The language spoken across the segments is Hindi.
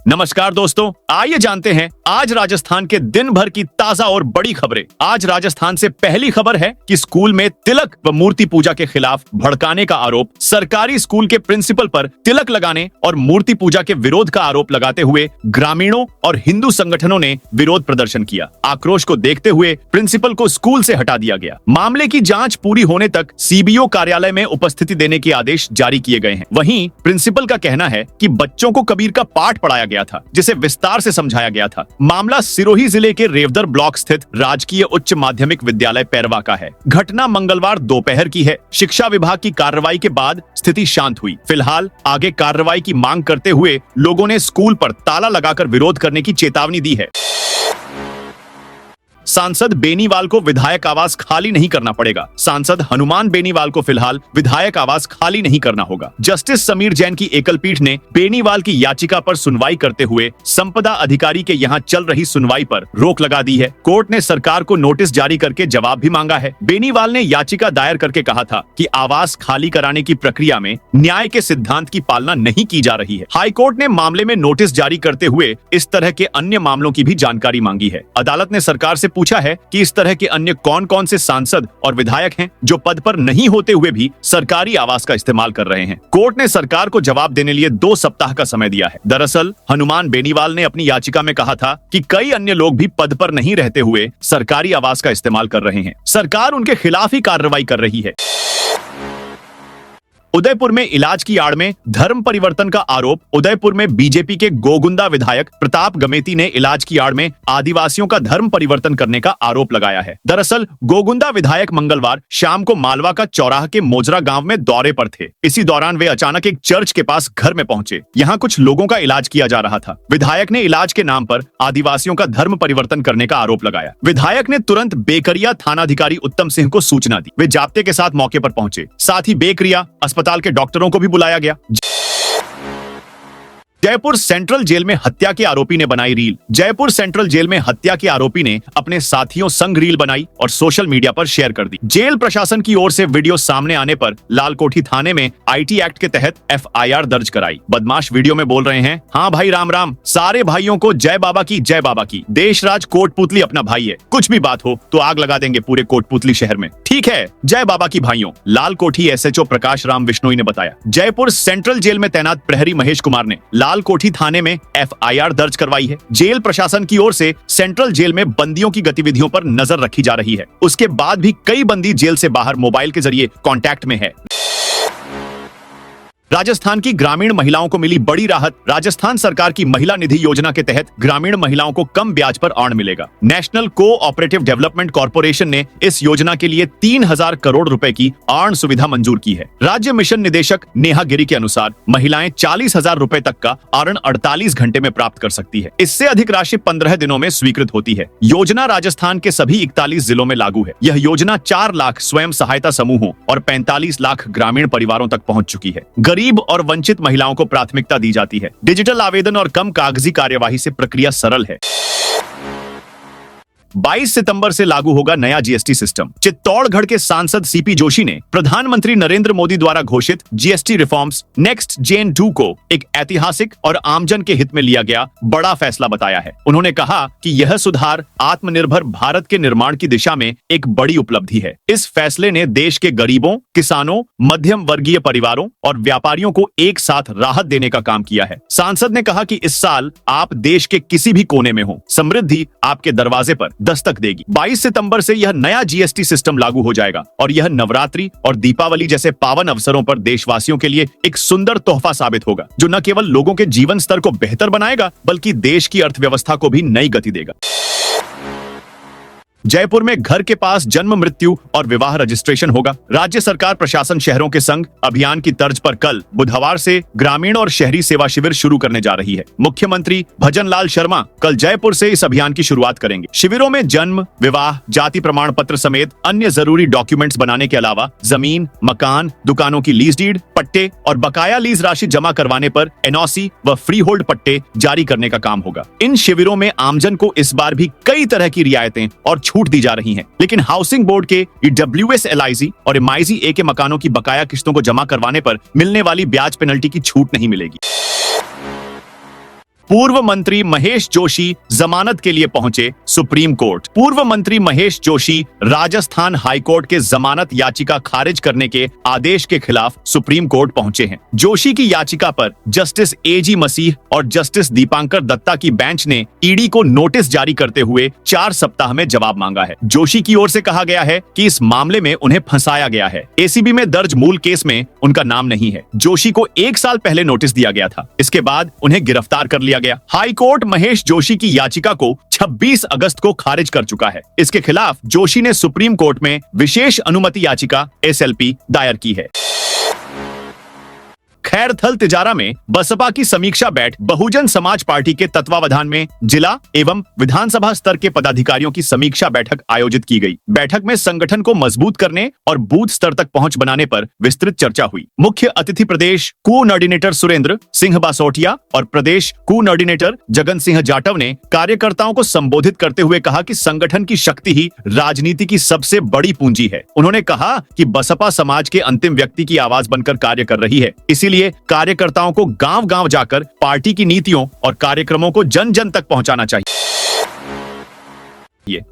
नमस्कार दोस्तों, आइए जानते हैं आज राजस्थान के दिन भर की ताजा और बड़ी खबरें। आज राजस्थान से पहली खबर है कि स्कूल में तिलक व मूर्ति पूजा के खिलाफ भड़काने का आरोप। सरकारी स्कूल के प्रिंसिपल पर तिलक लगाने और मूर्ति पूजा के विरोध का आरोप लगाते हुए ग्रामीणों और हिंदू संगठनों ने विरोध प्रदर्शन किया। आक्रोश को देखते हुए प्रिंसिपल को स्कूल से हटा दिया गया। मामले की जांच पूरी होने तक सीबीओ कार्यालय में उपस्थिति देने के आदेश जारी किए गए हैं। वहीं प्रिंसिपल का कहना है कि बच्चों को कबीर का पाठ पढ़ाया गया था, जिसे विस्तार से समझाया गया था। मामला सिरोही जिले के रेवदर ब्लॉक स्थित राजकीय उच्च माध्यमिक विद्यालय पैरवा का है। घटना मंगलवार दोपहर की है। शिक्षा विभाग की कार्रवाई के बाद स्थिति शांत हुई। फिलहाल आगे कार्रवाई की मांग करते हुए लोगों ने स्कूल पर ताला लगाकर विरोध करने की चेतावनी दी है। सांसद बेनीवाल को विधायक आवास खाली नहीं करना पड़ेगा। सांसद हनुमान बेनीवाल को फिलहाल विधायक आवास खाली नहीं करना होगा। जस्टिस समीर जैन की एकल पीठ ने बेनीवाल की याचिका पर सुनवाई करते हुए संपदा अधिकारी के यहां चल रही सुनवाई पर रोक लगा दी है। कोर्ट ने सरकार को नोटिस जारी करके जवाब भी मांगा है। बेनीवाल ने याचिका दायर करके कहा था कि आवास खाली कराने की प्रक्रिया में न्याय के सिद्धांत की पालना नहीं की जा रही है। हाईकोर्ट ने मामले में नोटिस जारी करते हुए इस तरह के अन्य मामलों की भी जानकारी मांगी है। अदालत ने सरकार से पूछा है कि इस तरह के अन्य कौन कौन से सांसद और विधायक हैं जो पद पर नहीं होते हुए भी सरकारी आवास का इस्तेमाल कर रहे हैं। कोर्ट ने सरकार को जवाब देने लिए 2 सप्ताह का समय दिया है। दरअसल हनुमान बेनीवाल ने अपनी याचिका में कहा था कि कई अन्य लोग भी पद पर नहीं रहते हुए सरकारी आवास का इस्तेमाल कर रहे हैं। सरकार उनके खिलाफ ही कार्रवाई कर रही है। उदयपुर में इलाज की आड़ में धर्म परिवर्तन का आरोप। उदयपुर में बीजेपी के गोगुंदा विधायक प्रताप गमेती ने इलाज की आड़ में आदिवासियों का धर्म परिवर्तन करने का आरोप लगाया है। दरअसल गोगुंदा विधायक मंगलवार शाम को मालवा का चौराहा के मोजरा गांव में दौरे पर थे। इसी दौरान वे अचानक एक चर्च के पास घर में पहुंचे। यहां कुछ लोगों का इलाज किया जा रहा था। विधायक ने इलाज के नाम पर आदिवासियों का धर्म परिवर्तन करने का आरोप लगाया। विधायक ने तुरंत बेकरिया थानाधिकारी उत्तम सिंह को सूचना दी। वे जाब्ते के साथ मौके पर पहुंचे। साथ ही बेकरिया अस्पताल के डॉक्टरों को भी बुलाया गया। जयपुर सेंट्रल जेल में हत्या के आरोपी ने बनाई रील। जयपुर सेंट्रल जेल में हत्या के आरोपी ने अपने साथियों संग रील बनाई और सोशल मीडिया पर शेयर कर दी। जेल प्रशासन की ओर से वीडियो सामने आने पर लालकोठी थाने में आईटी एक्ट के तहत एफआईआर दर्ज कराई। बदमाश वीडियो में बोल रहे हैं, हाँ भाई राम राम, सारे भाइयों को जय बाबा की जय बाबा की। देशराज कोटपुतली अपना भाई है, कुछ भी बात हो तो आग लगा देंगे पूरे कोटपुतली शहर में। ठीक है, जय बाबा की भाइयों। लालकोठी एसएचओ प्रकाश राम विश्नोई ने बताया। जयपुर सेंट्रल जेल में तैनात प्रहरी महेश कुमार ने लालकोठी थाने में एफआईआर दर्ज करवाई है। जेल प्रशासन की ओर से सेंट्रल जेल में बंदियों की गतिविधियों पर नजर रखी जा रही है। उसके बाद भी कई बंदी जेल से बाहर मोबाइल के जरिए कांटेक्ट में है। राजस्थान की ग्रामीण महिलाओं को मिली बड़ी राहत। राजस्थान सरकार की महिला निधि योजना के तहत ग्रामीण महिलाओं को कम ब्याज पर ऋण मिलेगा। नेशनल कोऑपरेटिव डेवलपमेंट कॉर्पोरेशन ने इस योजना के लिए 3000 करोड़ रुपए की ऋण सुविधा मंजूर की है। राज्य मिशन निदेशक नेहा गिरी के अनुसार महिलाएं 40,000 रुपए तक का ऋण 48 घंटे में प्राप्त कर सकती है। इससे अधिक राशि 15 दिनों में स्वीकृत होती है। योजना राजस्थान के सभी 41 जिलों में लागू है। यह योजना 4 लाख स्वयं सहायता समूहों और 45 लाख ग्रामीण परिवारों तक पहुंच चुकी है। गरीब और वंचित महिलाओं को प्राथमिकता दी जाती है। डिजिटल आवेदन और कम कागजी कार्यवाही से प्रक्रिया सरल है। 22 सितंबर से लागू होगा नया जीएसटी सिस्टम। चित्तौड़गढ़ के सांसद सीपी जोशी ने प्रधानमंत्री नरेंद्र मोदी द्वारा घोषित जीएसटी रिफॉर्म्स नेक्स्ट जेन 2 को एक ऐतिहासिक और आमजन के हित में लिया गया बड़ा फैसला बताया है। उन्होंने कहा कि यह सुधार आत्मनिर्भर भारत के निर्माण की दिशा में एक बड़ी उपलब्धि है। इस फैसले ने देश के गरीबों, किसानों, मध्यम वर्गीय परिवारों और व्यापारियों को एक साथ राहत देने का काम किया है। सांसद ने कहा कि इस साल आप देश के किसी भी कोने में हो, समृद्धि आपके दरवाजे पर दस्तक देगी। 22 सितंबर से यह नया जीएसटी सिस्टम लागू हो जाएगा और यह नवरात्रि और दीपावली जैसे पावन अवसरों पर देशवासियों के लिए एक सुंदर तोहफा साबित होगा, जो न केवल लोगों के जीवन स्तर को बेहतर बनाएगा बल्कि देश की अर्थव्यवस्था को भी नई गति देगा। जयपुर में घर के पास जन्म, मृत्यु और विवाह रजिस्ट्रेशन होगा। राज्य सरकार प्रशासन शहरों के संग अभियान की तर्ज पर कल बुधवार से ग्रामीण और शहरी सेवा शिविर शुरू करने जा रही है। मुख्यमंत्री भजन लाल शर्मा कल जयपुर से इस अभियान की शुरुआत करेंगे। शिविरों में जन्म, विवाह, जाति प्रमाण पत्र समेत अन्य जरूरी डॉक्यूमेंट्स बनाने के अलावा जमीन, मकान, दुकानों की लीज डीड, पट्टे और बकाया लीज राशि जमा करवाने पर एनओसी व फ्री होल्ड पट्टे जारी करने का काम होगा। इन शिविरों में आमजन को इस बार भी कई तरह की रियायतें और छूट दी जा रही हैं, लेकिन हाउसिंग बोर्ड के ईडब्ल्यूएस एलआईसी और एमआईजी ए के मकानों की बकाया किस्तों को जमा करवाने पर मिलने वाली ब्याज पेनल्टी की छूट नहीं मिलेगी। पूर्व मंत्री महेश जोशी जमानत के लिए पहुंचे सुप्रीम कोर्ट। पूर्व मंत्री महेश जोशी राजस्थान हाईकोर्ट के जमानत याचिका खारिज करने के आदेश के खिलाफ सुप्रीम कोर्ट पहुंचे हैं। जोशी की याचिका पर जस्टिस एजी मसीह और जस्टिस दीपांकर दत्ता की बेंच ने ईडी को नोटिस जारी करते हुए 4 सप्ताह में जवाब मांगा है। जोशी की ओर से कहा गया है कि इस मामले में उन्हें फंसाया गया है। एसीबी में दर्ज मूल केस में उनका नाम नहीं है। जोशी को 1 साल पहले नोटिस दिया गया था। इसके बाद उन्हें गिरफ्तार कर लिया गया। हाई कोर्ट महेश जोशी की याचिका को 26 अगस्त को खारिज कर चुका है। इसके खिलाफ जोशी ने सुप्रीम कोर्ट में विशेष अनुमति याचिका SLP दायर की है। खैरथल तिजारा में बसपा की समीक्षा बैठ बहुजन समाज पार्टी के तत्वावधान में जिला एवं विधानसभा स्तर के पदाधिकारियों की समीक्षा बैठक आयोजित की गई। बैठक में संगठन को मजबूत करने और बूथ स्तर तक पहुंच बनाने पर विस्तृत चर्चा हुई। मुख्य अतिथि प्रदेश कोऑर्डिनेटर सुरेंद्र सिंह बासोटिया और प्रदेश कोऑर्डिनेटर जगन सिंह जाटव ने कार्यकर्ताओं को संबोधित करते हुए कहा कि संगठन की शक्ति ही राजनीति की सबसे बड़ी पूंजी है। उन्होंने कहा कि बसपा समाज के अंतिम व्यक्ति की आवाज बनकर कार्य कर रही है। इसीलिए कार्यकर्ताओं को गांव-गांव जाकर पार्टी की नीतियों और कार्यक्रमों को जन-जन तक पहुंचाना चाहिए।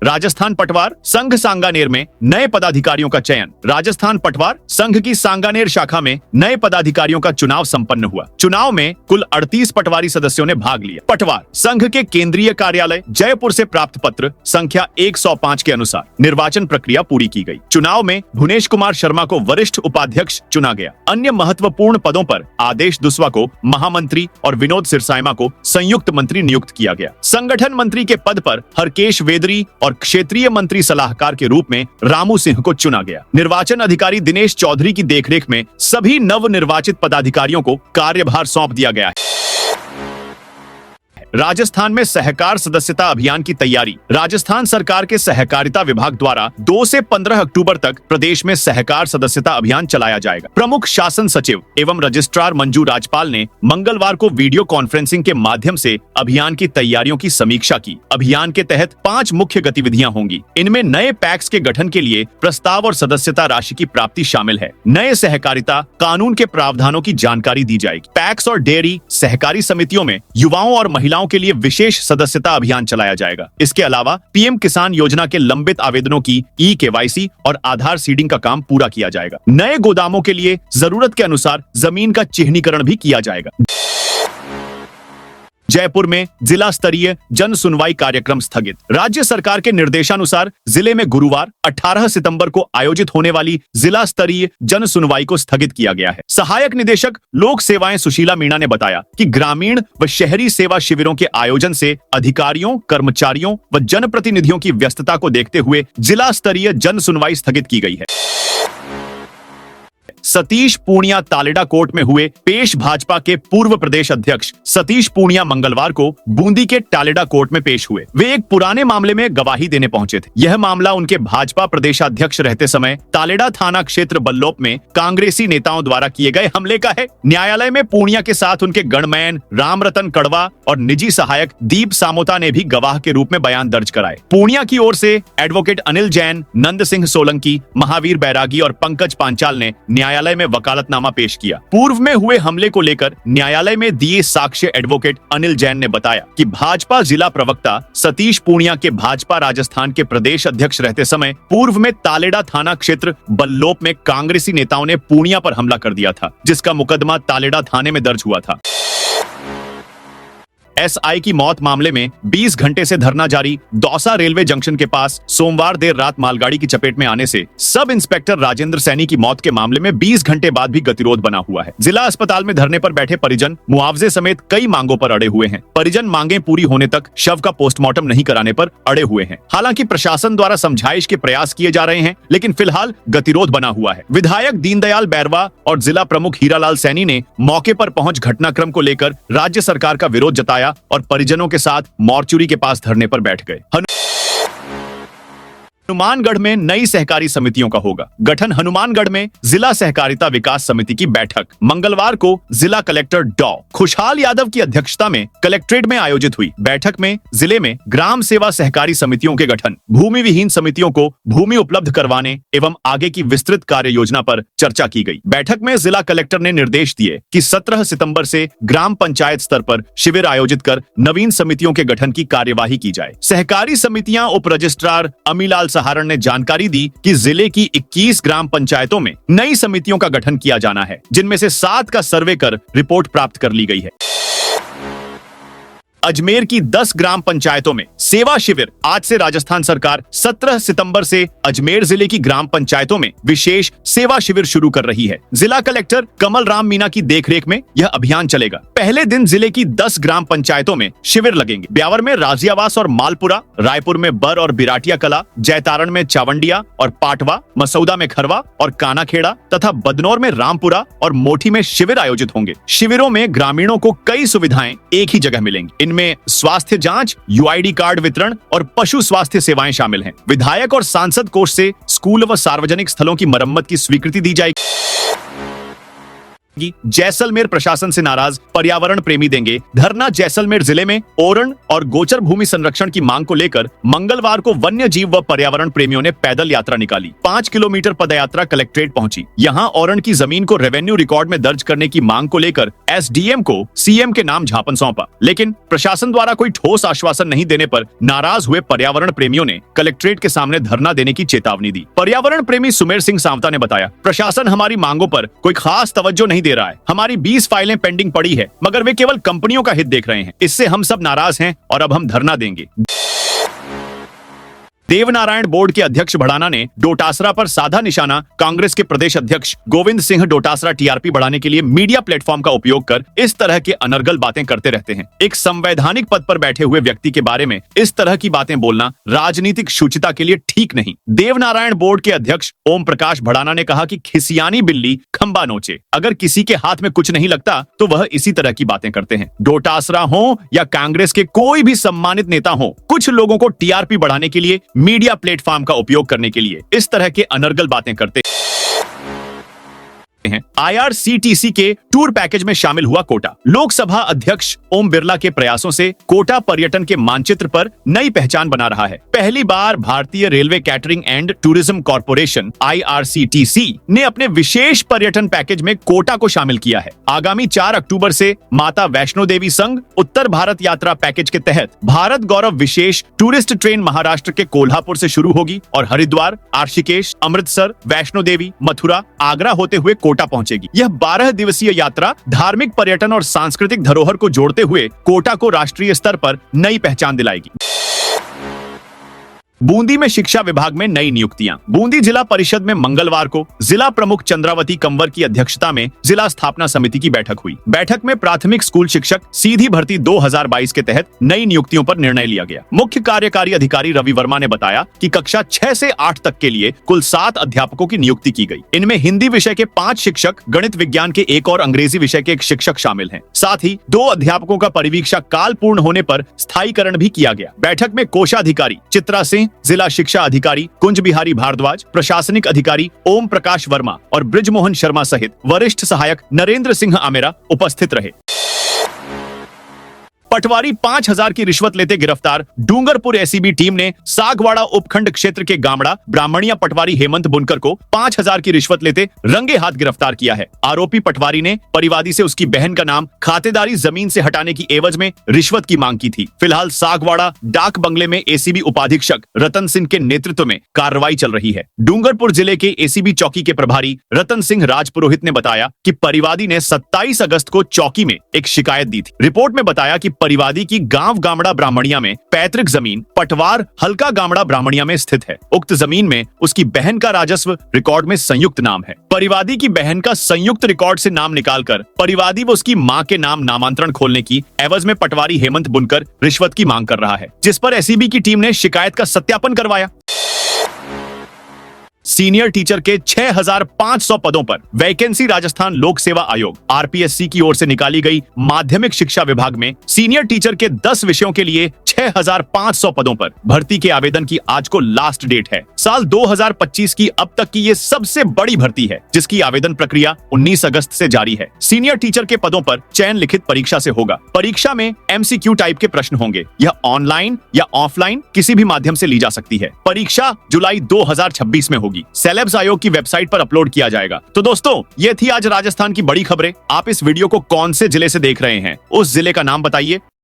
राजस्थान पटवार संघ सांगानेर में नए पदाधिकारियों का चयन। राजस्थान पटवार संघ की सांगानेर शाखा में नए पदाधिकारियों का चुनाव संपन्न हुआ। चुनाव में कुल 38 पटवारी सदस्यों ने भाग लिया। पटवार संघ के केंद्रीय कार्यालय जयपुर से प्राप्त पत्र संख्या 105 के अनुसार निर्वाचन प्रक्रिया पूरी की गई। चुनाव में भुवनेश कुमार शर्मा को वरिष्ठ उपाध्यक्ष चुना गया। अन्य महत्वपूर्ण पदों पर आदेश दुस्वा को महामंत्री और विनोद सिरसायमा को संयुक्त मंत्री नियुक्त किया गया। संगठन मंत्री के पद पर हरकेश वेदरी और क्षेत्रीय मंत्री सलाहकार के रूप में रामू सिंह को चुना गया। निर्वाचन अधिकारी दिनेश चौधरी की देखरेख में सभी नवनिर्वाचित पदाधिकारियों को कार्यभार सौंप दिया गया है। राजस्थान में सहकार सदस्यता अभियान की तैयारी। राजस्थान सरकार के सहकारिता विभाग द्वारा 2 से 15 अक्टूबर तक प्रदेश में सहकार सदस्यता अभियान चलाया जाएगा। प्रमुख शासन सचिव एवं रजिस्ट्रार मंजू राजपाल ने मंगलवार को वीडियो कॉन्फ्रेंसिंग के माध्यम से अभियान की तैयारियों की समीक्षा की। अभियान के तहत 5 मुख्य गतिविधियां होंगी। इनमें नए पैक्स के गठन के लिए प्रस्ताव और सदस्यता राशि की प्राप्ति शामिल है। नए सहकारिता कानून के प्रावधानों की जानकारी दी जाएगी। पैक्स और डेयरी सहकारी समितियों में युवाओं और महिलाओं के लिए विशेष सदस्यता अभियान चलाया जाएगा। इसके अलावा पीएम किसान योजना के लंबित आवेदनों की KYC और आधार सीडिंग का काम पूरा किया जाएगा। नए गोदामों के लिए जरूरत के अनुसार जमीन का चिन्हीकरण भी किया जाएगा। जयपुर में जिला स्तरीय जन सुनवाई कार्यक्रम स्थगित। राज्य सरकार के निर्देशानुसार जिले में गुरुवार 18 सितंबर को आयोजित होने वाली जिला स्तरीय जन सुनवाई को स्थगित किया गया है। सहायक निदेशक लोक सेवाएं सुशीला मीणा ने बताया कि ग्रामीण व शहरी सेवा शिविरों के आयोजन से अधिकारियों, कर्मचारियों व जनप्रतिनिधियों की व्यस्तता को देखते हुए जिला स्तरीय जन सुनवाई स्थगित की गई है। सतीश पूनिया तालेडा कोर्ट में हुए पेश। भाजपा के पूर्व प्रदेश अध्यक्ष सतीश पूनिया मंगलवार को बूंदी के तालेडा कोर्ट में पेश हुए। वे एक पुराने मामले में गवाही देने पहुंचे थे। यह मामला उनके भाजपा प्रदेशाध्यक्ष रहते समय तालेडा थाना क्षेत्र बल्लोप में कांग्रेसी नेताओं द्वारा किए गए हमले का है। न्यायालय में पूनिया के साथ उनके गणमैन राम रतन कड़वा और निजी सहायक दीप सामोता ने भी गवाह के रूप में बयान दर्ज कराए। पूनिया की ओर से एडवोकेट अनिल जैन, नंद सिंह सोलंकी, महावीर बैरागी और पंकज पांचाल ने न्यायालय में वकालतनामा पेश किया। पूर्व में हुए हमले को लेकर न्यायालय में दिए साक्ष्य एडवोकेट अनिल जैन ने बताया कि भाजपा जिला प्रवक्ता सतीश पूनिया के भाजपा राजस्थान के प्रदेश अध्यक्ष रहते समय पूर्व में तालेडा थाना क्षेत्र बल्लोप में कांग्रेसी नेताओं ने पूनिया पर हमला कर दिया था, जिसका मुकदमा तालेडा थाने में दर्ज हुआ था। SI की मौत मामले में 20 घंटे से धरना जारी। दौसा रेलवे जंक्शन के पास सोमवार देर रात मालगाड़ी की चपेट में आने से सब इंस्पेक्टर राजेंद्र सैनी की मौत के मामले में 20 घंटे बाद भी गतिरोध बना हुआ है। जिला अस्पताल में धरने पर बैठे परिजन मुआवजे समेत कई मांगों पर अड़े हुए हैं। परिजन मांगे पूरी होने तक शव का पोस्टमार्टम नहीं कराने पर अड़े हुए हैं। हालांकि प्रशासन द्वारा समझाइश के प्रयास किए जा रहे हैं, लेकिन फिलहाल गतिरोध बना हुआ है। विधायक दीनदयाल बैरवा और जिला प्रमुख हीरालाल सैनी ने मौके पर पहुंच घटनाक्रम को लेकर राज्य सरकार का विरोध जताया और परिजनों के साथ मोर्चुरी के पास धरने पर बैठ गए। हनुमानगढ़ में नई सहकारी समितियों का होगा गठन। हनुमानगढ़ में जिला सहकारिता विकास समिति की बैठक मंगलवार को जिला कलेक्टर डॉ खुशहाल यादव की अध्यक्षता में कलेक्ट्रेट में आयोजित हुई। बैठक में जिले में ग्राम सेवा सहकारी समितियों के गठन, भूमि विहीन समितियों को भूमि उपलब्ध करवाने एवं आगे की विस्तृत कार्य योजना पर चर्चा की गई। बैठक में जिला कलेक्टर ने निर्देश दिए कि 17 सितंबर से ग्राम पंचायत स्तर पर शिविर आयोजित कर नवीन समितियों के गठन की कार्यवाही की जाए। सहकारी समितियां उप रजिस्ट्रार अमीलाल सहारण ने जानकारी दी कि जिले की 21 ग्राम पंचायतों में नई समितियों का गठन किया जाना है, जिनमें से 7 का सर्वे कर रिपोर्ट प्राप्त कर ली गई है। अजमेर की 10 ग्राम पंचायतों में सेवा शिविर। आज से राजस्थान सरकार 17 सितंबर से अजमेर जिले की ग्राम पंचायतों में विशेष सेवा शिविर शुरू कर रही है। जिला कलेक्टर कमल राम मीना की देखरेख में यह अभियान चलेगा। पहले दिन जिले की 10 ग्राम पंचायतों में शिविर लगेंगे। ब्यावर में राजियावास और मालपुरा, रायपुर में बर और बिराटिया कला, जयतारण में चावंडिया और पाटवा, मसौदा में खरवा और कानाखेड़ा तथा बदनौर में रामपुरा और मोठी में शिविर आयोजित होंगे। शिविरों में ग्रामीणों को कई सुविधाएं एक ही जगह मिलेंगी। इनमें स्वास्थ्य जांच, यूआईडी कार्ड वितरण और पशु स्वास्थ्य सेवाएं शामिल हैं। विधायक और सांसद कोष से स्कूल व सार्वजनिक स्थलों की मरम्मत की स्वीकृति दी जाएगी। जैसलमेर प्रशासन से नाराज पर्यावरण प्रेमी देंगे धरना। जैसलमेर जिले में ओरण और गोचर भूमि संरक्षण की मांग को लेकर मंगलवार को वन्य जीव व पर्यावरण प्रेमियों ने पैदल यात्रा निकाली। 5 किलोमीटर पदयात्रा कलेक्ट्रेट पहुंची। यहां ओरण की जमीन को रेवेन्यू रिकॉर्ड में दर्ज करने की मांग को लेकर एसडीएम को सीएम के नाम ज्ञापन सौंपा, लेकिन प्रशासन द्वारा कोई ठोस आश्वासन नहीं देने पर नाराज हुए पर्यावरण प्रेमियों ने कलेक्ट्रेट के सामने धरना देने की चेतावनी दी। पर्यावरण प्रेमी सुमेर सिंह सांवता ने बताया, प्रशासन हमारी मांगों पर कोई खास तवज्जो नहीं दे रहा है। हमारी 20 फाइलें पेंडिंग पड़ी है, मगर वे केवल कंपनियों का हित देख रहे हैं। इससे हम सब नाराज हैं और अब हम धरना देंगे। देवनारायण बोर्ड के अध्यक्ष भड़ाना ने डोटासरा पर साधा निशाना। कांग्रेस के प्रदेश अध्यक्ष गोविंद सिंह डोटासरा टीआरपी बढ़ाने के लिए मीडिया प्लेटफॉर्म का उपयोग कर इस तरह के अनर्गल बातें करते रहते हैं। एक संवैधानिक पद पर बैठे हुए व्यक्ति के बारे में इस तरह की बातें बोलना राजनीतिक शुचिता के लिए ठीक नहीं। देवनारायण बोर्ड के अध्यक्ष ओम प्रकाश भड़ाना ने कहा कि खिसियानी बिल्ली खंबा नोचे। अगर किसी के हाथ में कुछ नहीं लगता तो वह इसी तरह की बातें करते हैं। डोटासरा हो या कांग्रेस के कोई भी सम्मानित नेता हो, कुछ लोगों को टीआरपी बढ़ाने के लिए मीडिया प्लेटफॉर्म का उपयोग करने के लिए इस तरह के अनर्गल बातें करते हैं। आईआरसीटीसी के टूर पैकेज में शामिल हुआ कोटा। लोकसभा अध्यक्ष ओम बिरला के प्रयासों से कोटा पर्यटन के मानचित्र पर नई पहचान बना रहा है। पहली बार भारतीय railway catering and tourism corporation IRCTC ने अपने विशेष पर्यटन पैकेज में कोटा को शामिल किया है। आगामी 4 अक्टूबर से माता वैष्णो देवी संघ उत्तर भारत यात्रा पैकेज के तहत भारत गौरव विशेष टूरिस्ट ट्रेन महाराष्ट्र के कोल्हापुर से शुरू होगी और हरिद्वार, आर्षिकेश, अमृतसर, वैष्णो देवी, मथुरा, आगरा होते हुए कोटा पहुंचेगी। यह 12 दिवसीय यात्रा धार्मिक पर्यटन और सांस्कृतिक धरोहर को जोड़ते हुए कोटा को राष्ट्रीय स्तर पर नई पहचान दिलाएगी। बूंदी में शिक्षा विभाग में नई नियुक्तियां। बूंदी जिला परिषद में मंगलवार को जिला प्रमुख चंद्रावती कंवर की अध्यक्षता में जिला स्थापना समिति की बैठक हुई। बैठक में प्राथमिक स्कूल शिक्षक सीधी भर्ती 2022 के तहत नई नियुक्तियों पर निर्णय लिया गया। मुख्य कार्यकारी अधिकारी रवि वर्मा ने बताया कि कक्षा 6 से 8 तक के लिए कुल 7 अध्यापकों की नियुक्ति की गई। इनमें हिंदी विषय के 5 शिक्षक, गणित विज्ञान के 1 और अंग्रेजी विषय के 1 शिक्षक शामिल हैं। साथ ही 2 अध्यापकों का परिवीक्षा काल पूर्ण होने पर स्थायीकरण भी किया गया। बैठक में कोषाधिकारी चित्रा सिंह, जिला शिक्षा अधिकारी कुंज बिहारी भारद्वाज, प्रशासनिक अधिकारी ओम प्रकाश वर्मा और ब्रिजमोहन शर्मा सहित वरिष्ठ सहायक नरेंद्र सिंह आमेरा उपस्थित रहे। पटवारी 5000 की रिश्वत लेते गिरफ्तार। डूंगरपुर एसीबी टीम ने सागवाड़ा उपखंड क्षेत्र के गामड़ा ब्राह्मणिया पटवारी हेमंत बुनकर को 5000 की रिश्वत लेते रंगे हाथ गिरफ्तार किया है। आरोपी पटवारी ने परिवादी से उसकी बहन का नाम खातेदारी जमीन से हटाने की एवज में रिश्वत की मांग की थी। फिलहाल सागवाड़ा डाक बंगले में एसीबी उपाधीक्षक रतन सिंह के नेतृत्व में कार्रवाई चल रही है। डूंगरपुर जिले के एसीबी चौकी के प्रभारी रतन सिंह राजपुरोहित ने बताया कि परिवादी ने 27 अगस्त को चौकी में एक शिकायत दी थी। रिपोर्ट में बताया कि परिवादी की गांव गामड़ा ब्राह्मणिया में पैतृक जमीन पटवार हल्का गामड़ा ब्राह्मणिया में स्थित है। उक्त जमीन में उसकी बहन का राजस्व रिकॉर्ड में संयुक्त नाम है। परिवादी की बहन का संयुक्त रिकॉर्ड से नाम निकालकर परिवादी व उसकी मां के नाम नामांतरण खोलने की एवज में पटवारी हेमंत बुनकर रिश्वत की मांग कर रहा है, जिस पर एसीबी की टीम ने शिकायत का सत्यापन करवाया। सीनियर टीचर के 6500 पदों पर वैकेंसी। राजस्थान लोक सेवा आयोग आरपीएससी की ओर से निकाली गई माध्यमिक शिक्षा विभाग में सीनियर टीचर के 10 विषयों के लिए 6,500 पदों पर भर्ती के आवेदन की आज को लास्ट डेट है। साल 2025 की अब तक की ये सबसे बड़ी भर्ती है, जिसकी आवेदन प्रक्रिया 19 अगस्त से जारी है। सीनियर टीचर के पदों पर चयन लिखित परीक्षा से होगा। परीक्षा में MCQ टाइप के प्रश्न होंगे। यह ऑनलाइन या ऑफलाइन किसी भी माध्यम से ली जा सकती है। परीक्षा जुलाई 2026 में होगी। सेलेब्स आयोग की वेबसाइट पर अपलोड किया जाएगा। तो दोस्तों, ये थी आज राजस्थान की बड़ी खबरें। आप इस वीडियो को कौन से जिले से देख रहे हैं, उस जिले का नाम बताइए।